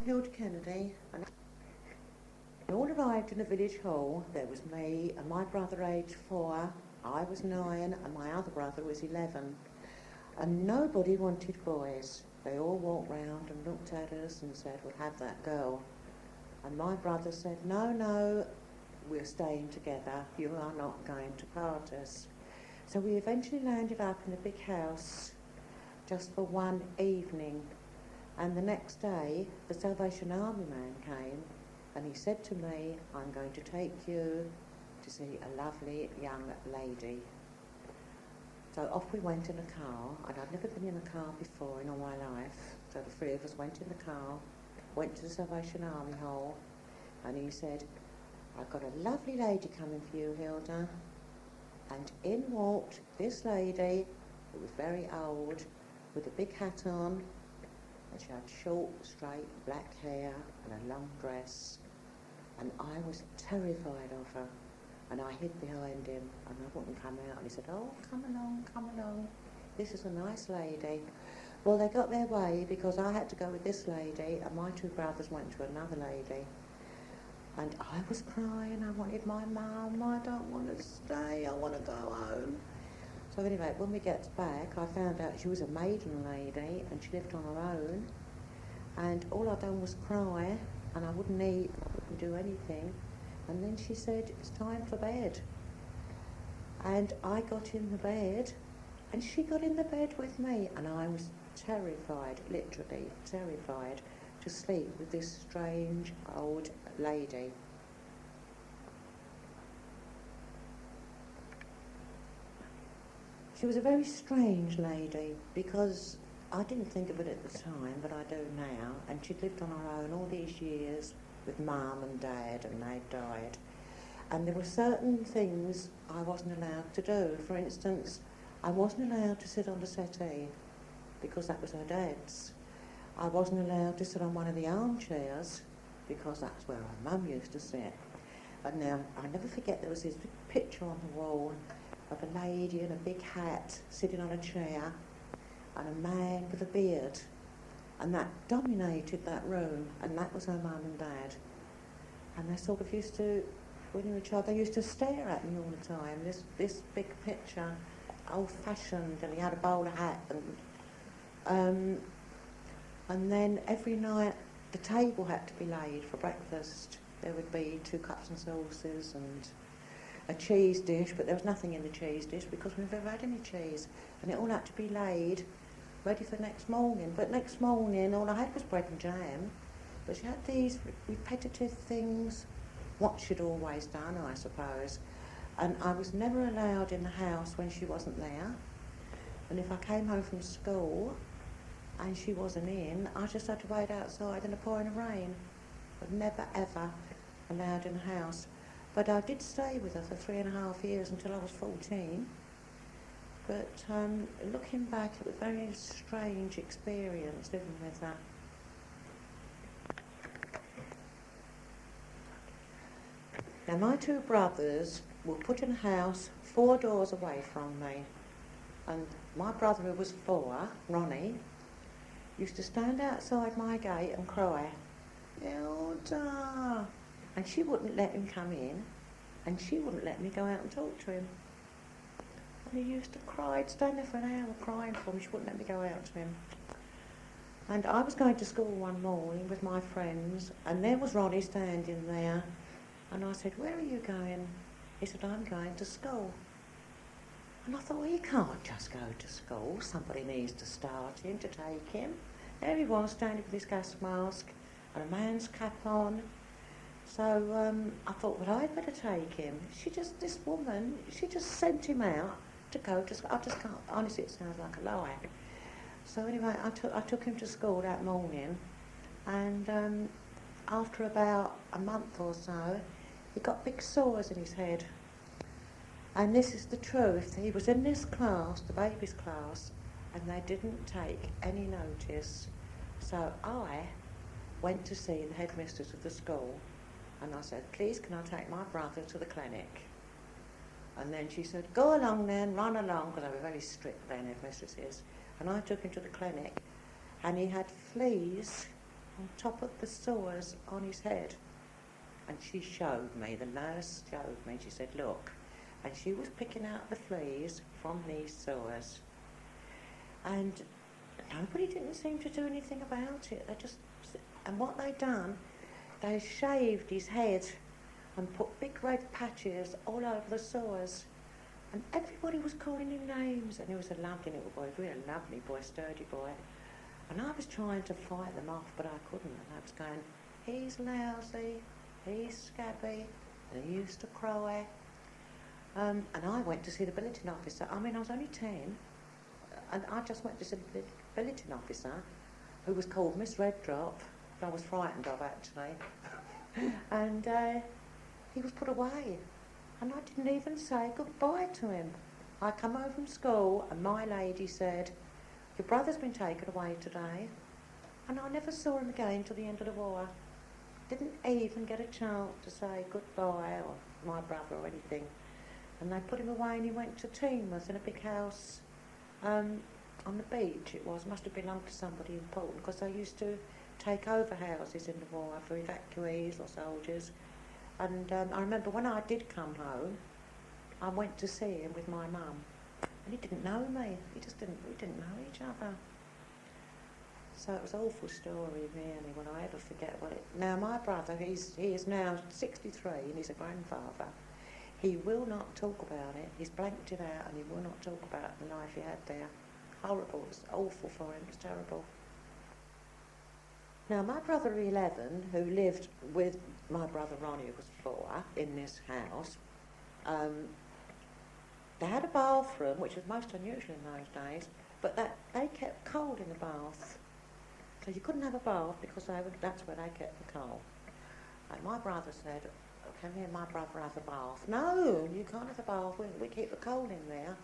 Hilda Kennedy, and we all arrived in the village hall. There was me and my brother aged 4, I was 9 and my other brother was 11. And nobody wanted boys. They all walked round and looked at us and said, we'll have that girl. And my brother said, no, no, we're staying together. You are not going to part us. So we eventually landed up in a big house just for one evening. And the next day, the Salvation Army man came and he said to me, I'm going to take you to see a lovely young lady. So off we went in a car, and I'd never been in a car before in all my life. So the 3 of us went in the car, went to the Salvation Army hall, and he said, I've got a lovely lady coming for you, Hilda. And in walked this lady, who was very old, with a big hat on, and she had short, straight, black hair and a long dress. And I was terrified of her. And I hid behind him, and I wouldn't come out. And he said, oh, come along. This is a nice lady. Well, they got their way because I had to go with this lady, and my 2 brothers went to another lady. And I was crying. I wanted my mum. I don't want to stay. I want to go home. So anyway, when we get back, I found out she was a maiden lady, and she lived on her own. And all I'd done was cry, and I wouldn't eat, I wouldn't do anything. And then she said, it's time for bed. And I got in the bed, and she got in the bed with me. And I was terrified, literally terrified, to sleep with this strange old lady. She was a very strange lady, because I didn't think of it at the time, but I do now. And she'd lived on her own all these years, with Mum and Dad, and they'd died. And there were certain things I wasn't allowed to do. For instance, I wasn't allowed to sit on the settee, because that was her dad's. I wasn't allowed to sit on one of the armchairs, because that's where her mum used to sit. And now, I'll never forget, there was this big picture on the wall of a lady in a big hat sitting on a chair, and a man with a beard. And that dominated that room, and that was her mum and dad. And they sort of used to, when they were a child, they used to stare at me all the time. This big picture, old-fashioned, and he had a bowler hat. And then every night, the table had to be laid for breakfast. There would be 2 cups and saucers and a cheese dish, but there was nothing in the cheese dish because we never had any cheese. And it all had to be laid ready for next morning. But next morning, all I had was bread and jam. But she had these repetitive things, what she'd always done, I suppose. And I was never allowed in the house when she wasn't there. And if I came home from school and she wasn't in, I just had to wait outside in the pouring rain. But never, ever allowed in the house. But I did stay with her for 3.5 years until I was 14. But looking back, it was a very strange experience living with her. Now, my 2 brothers were put in a house 4 doors away from me. And my brother, who was 4, Ronnie, used to stand outside my gate and cry, Hilda! And she wouldn't let him come in, and she wouldn't let me go out and talk to him. And he used to cry, he'd stand there for an hour crying for me, she wouldn't let me go out to him. And I was going to school one morning with my friends, and there was Ronnie standing there. And I said, where are you going? He said, I'm going to school. And I thought, well, he can't just go to school. Somebody needs to start him, to take him. There he was, standing with his gas mask and a man's cap on. So I thought, well, I'd better take him. This woman, she just sent him out to go to school. I just can't, honestly, it sounds like a lie. So anyway, I took him to school that morning, and after about a month or so, he got big sores in his head. And this is the truth. He was in this class, the babies' class, and they didn't take any notice. So I went to see the headmistress of the school, and I said, please, can I take my brother to the clinic? And then she said, go along then, run along, because they were very strict then, headmistresses. And I took him to the clinic, and he had fleas on top of the sores on his head. And she showed me, the nurse showed me, she said, look. And she was picking out the fleas from these sores. And nobody didn't seem to do anything about it. And what they'd done, they shaved his head and put big red patches all over the sores. And everybody was calling him names. And he was a lovely little boy, really lovely boy, sturdy boy. And I was trying to fight them off, but I couldn't. And I was going, he's lousy, he's scabby, and he used to cry. And I went to see the billeting officer. I mean, I was only 10. And I just went to see the billeting officer, who was called Miss Red Drop, that I was frightened of, actually. And he was put away. And I didn't even say goodbye to him. I come home from school, and my lady said, your brother's been taken away today. And I never saw him again till the end of the war. Didn't even get a chance to say goodbye or my brother or anything. And they put him away, and he went to Teignmouth in a big house on the beach. It must have belonged to somebody important, because they used to take over houses in the war for evacuees or soldiers. And I remember when I did come home, I went to see him with my mum, and he didn't know me. We didn't know each other. So it was an awful story, really, when I ever forget what it... Now, my brother, he is now 63, and he's a grandfather. He will not talk about it. He's blanked it out, and he will not talk about the life he had there. Horrible. It was awful for him. It was terrible. Now, my brother 11, who lived with my brother Ronnie, who was 4, in this house, they had a bathroom, which was most unusual in those days, but they kept cold in the bath. So you couldn't have a bath because that's where they kept the coal. And my brother said, can me and my brother have a bath? No, you can't have a bath, we keep the coal in there.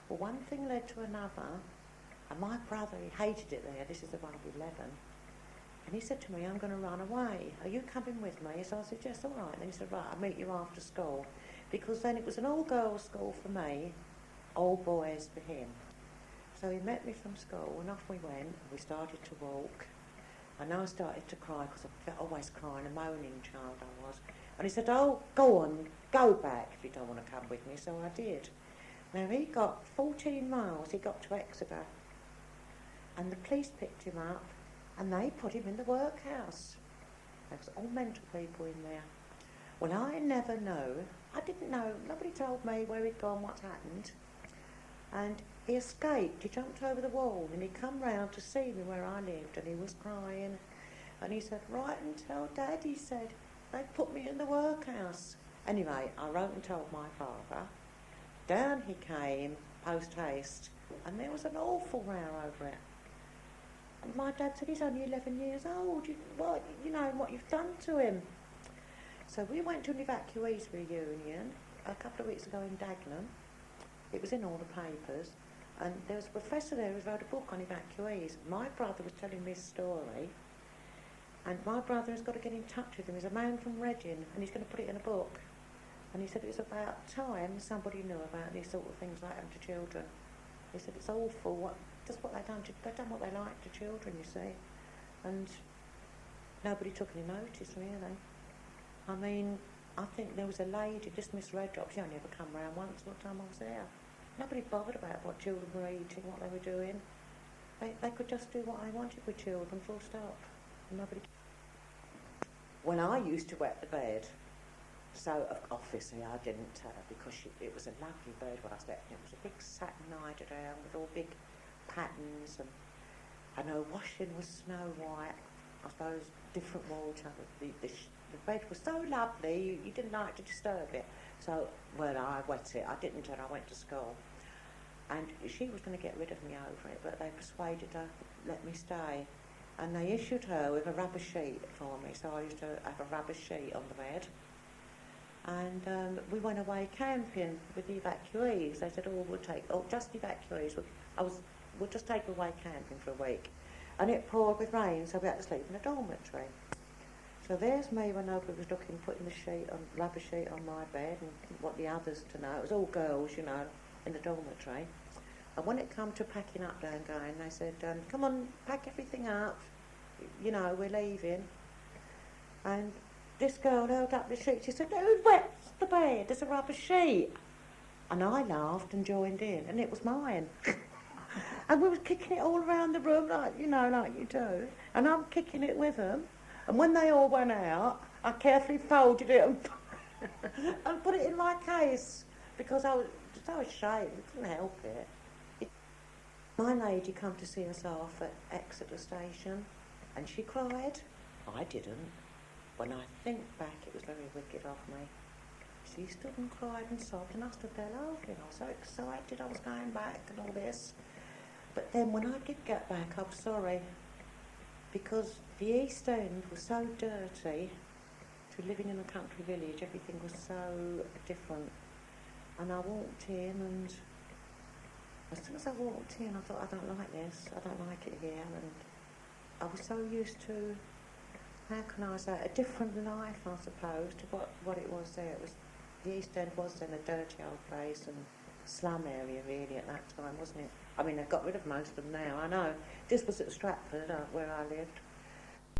Well, one thing led to another, and my brother, he hated it there, this is the one of 11, and he said to me, I'm going to run away. Are you coming with me? So I said, yes, all right. And then he said, right, I'll meet you after school. Because then it was an all-girls school for me, all boys for him. So he met me from school, and off we went, and we started to walk. And I started to cry, because I was always crying, a moaning child I was. And he said, oh, go on, go back if you don't want to come with me. So I did. Now, he got 14 miles, he got to Exeter. And the police picked him up, and they put him in the workhouse. There was all mental people in there. Well, I never knew. I didn't know. Nobody told me where he'd gone, what happened. And he escaped. He jumped over the wall, and he come round to see me where I lived, and he was crying. And he said, write and tell Dad, he said, they put me in the workhouse. Anyway, I wrote and told my father. Down he came, post haste, and there was an awful row over it. And my dad said, he's only 11 years old, you know what you've done to him. So we went to an evacuees reunion a couple of weeks ago in Dagenham. It was in all the papers, and there was a professor there who wrote a book on evacuees. My brother was telling me his story, and my brother has got to get in touch with him. He's a man from Reading, and he's going to put it in a book. And he said it was about time somebody knew about these sort of things that happen to children. He said it's awful, just what they've done. They've done what they like to children, you see. And nobody took any notice, really. I mean, I think there was a lady, this Miss Red Drop, she only ever come round once what time I was there. Nobody bothered about what children were eating, what they were doing. They could just do what they wanted with children, full stop. Nobody. When I used to wet the bed, so obviously I didn't because it was a lovely bed when I slept in. It was a big satin eiderdown with all big patterns, and her washing was snow white. I suppose different water. The bed was so lovely, you didn't like to disturb it. So when I wet it, I didn't until I went to school. And she was going to get rid of me over it, but they persuaded her to let me stay. And they issued her with a rubber sheet for me, so I used to have a rubber sheet on the bed. And we went away camping with the evacuees. They said, just evacuees. We'll just take away camping for a week. And it poured with rain, so we had to sleep in a dormitory. So there's me when nobody was looking, putting the rubber sheet on my bed and want the others to know. It was all girls, you know, in the dormitory. And when it come to packing up there and going, they said, come on, pack everything up. you know, we're leaving. And this girl held up the sheet. She said, who wets the bed? There's a rubber sheet. And I laughed and joined in, and it was mine. And we were kicking it all around the room, like, you know, like you do. And I'm kicking it with them. And when they all went out, I carefully folded it and put it in my case, because I was so ashamed, I couldn't help it. My lady come to see us off at Exeter Station, and she cried. I didn't. When I think back, it was very wicked of me. She stood and cried and sobbed, and I stood there laughing. I was so excited I was going back and all this. But then when I did get back, I was sorry, because the East End was so dirty. To living in a country village, everything was so different. And I walked in, and as soon as I walked in, I thought, I don't like this, I don't like it here. And I was so used to, how can I say, a different life, I suppose, to what it was there. It was, the East End was then a dirty old place and slum area really at that time, wasn't it? I mean, they've got rid of most of them now, I know. This was at Stratford, where I lived.